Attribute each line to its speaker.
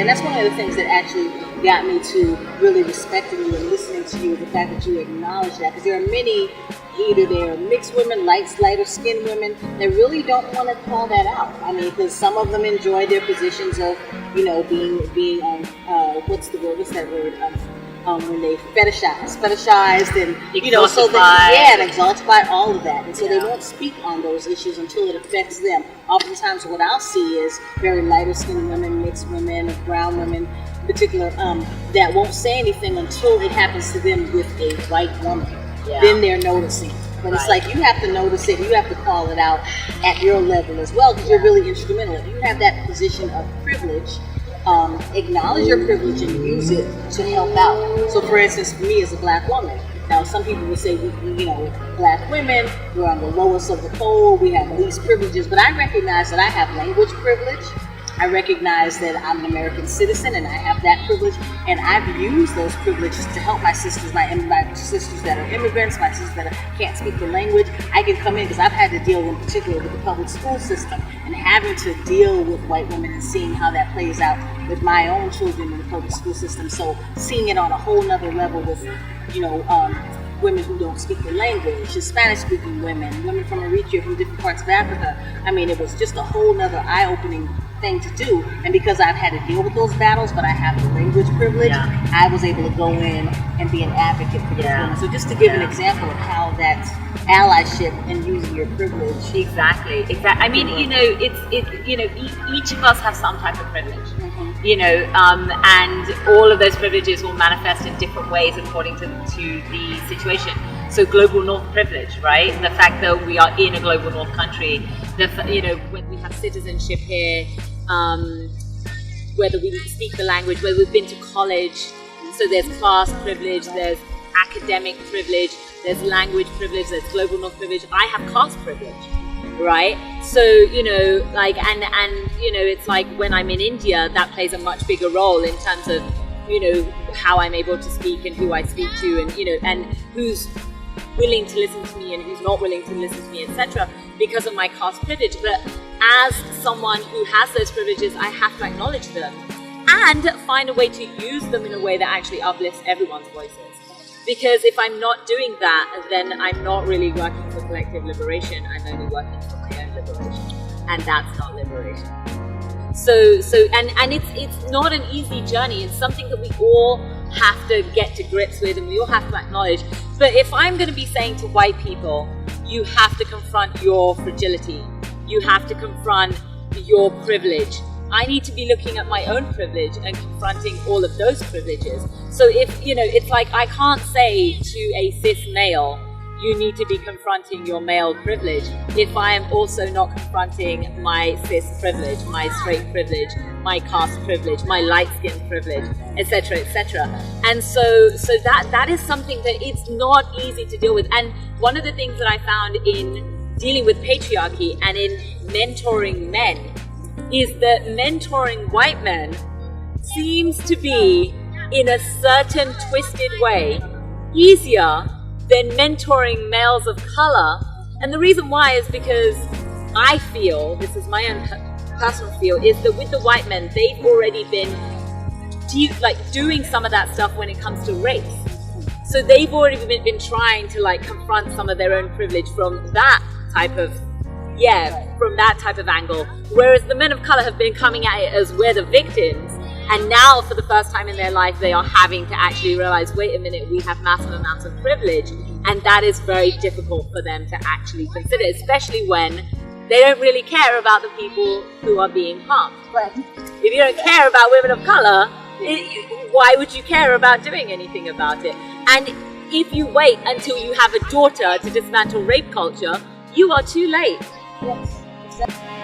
Speaker 1: And that's one of the things that actually got me to really respecting you and listening to you, the fact that you acknowledge that. Because there are many, either they're mixed women, lighter skinned women, that really don't want to call that out. I mean, because some of them enjoy their positions of, you know, being what's that word? When they fetishized and, you know, so and exaltified, all of that. And so they won't speak on those issues until it affects them. Oftentimes what I'll see is very lighter skinned women, mixed women, brown women in particular, that won't say anything until it happens to them with a white woman. Yeah. Then they're noticing. But it's like, you have to notice it, you have to call it out at your level as well, because you're really instrumental. If you have that position of privilege, acknowledge your privilege and use it to help out. So for instance, for me as a black woman, now some people would say, you know, black women, we're on the lowest of the pole, we have least privileges, but I recognize that I have language privilege. I recognize that I'm an American citizen and I have that privilege, and I've used those privileges to help my sisters, my sisters that are immigrants, my sisters that can't speak the language. I can come in because I've had to deal in particular with the public school system and having to deal with white women and seeing how that plays out with my own children in the public school system. So seeing it on a whole nother level with, you know, women who don't speak the language, Spanish-speaking women from Eritrea, from different parts of Africa. I mean, it was just a whole nother eye-opening thing to do. And because I've had to deal with those battles, but I have the language privilege, I was able to go in and be an advocate for those women. So just to give an example of how that's allyship and using your privilege.
Speaker 2: Exactly. I mean, you know, it's you know, each of us have some type of privilege. You know, and all of those privileges will manifest in different ways according to the situation. So global north privilege, right? The fact that we are in a global north country, you know, when we have citizenship here, whether we speak the language, whether we've been to college, so there's class privilege, there's academic privilege, there's language privilege, there's global north privilege. I have caste privilege. Right, so you know, like, and you know, it's like when I'm in India, that plays a much bigger role in terms of, you know, how I'm able to speak and who I speak to, and you know, and who's willing to listen to me and who's not willing to listen to me, etc. Because of my caste privilege. But as someone who has those privileges, I have to acknowledge them and find a way to use them in a way that actually uplifts everyone's voices. Because if I'm not doing that, then I'm not really working for collective liberation. I'm only working for my own liberation, and that's not liberation. So it's not an easy journey. It's something that we all have to get to grips with, and we all have to acknowledge. But if I'm going to be saying to white people, you have to confront your fragility, you have to confront your privilege, I need to be looking at my own privilege and confronting all of those privileges. So if, you know, it's like I can't say to a cis male, you need to be confronting your male privilege, if I am also not confronting my cis privilege, my straight privilege, my caste privilege, my light skin privilege, etc., etc. And so that is something that it's not easy to deal with. And one of the things that I found in dealing with patriarchy and in mentoring men is that mentoring white men seems to be, in a certain twisted way, easier than mentoring males of color. And the reason why is because I feel, this is my own personal feel, is that with the white men, they've already been doing some of that stuff when it comes to race. So they've already been trying to like confront some of their own privilege from that type of angle, whereas the men of color have been coming at it as we're the victims, and now for the first time in their life they are having to actually realize, wait a minute, we have massive amounts of privilege, and that is very difficult for them to actually consider, especially when they don't really care about the people who are being harmed.
Speaker 1: Right.
Speaker 2: If you don't care about women of color, why would you care about doing anything about it? And if you wait until you have a daughter to dismantle rape culture, you are too late.
Speaker 1: Yes, exactly.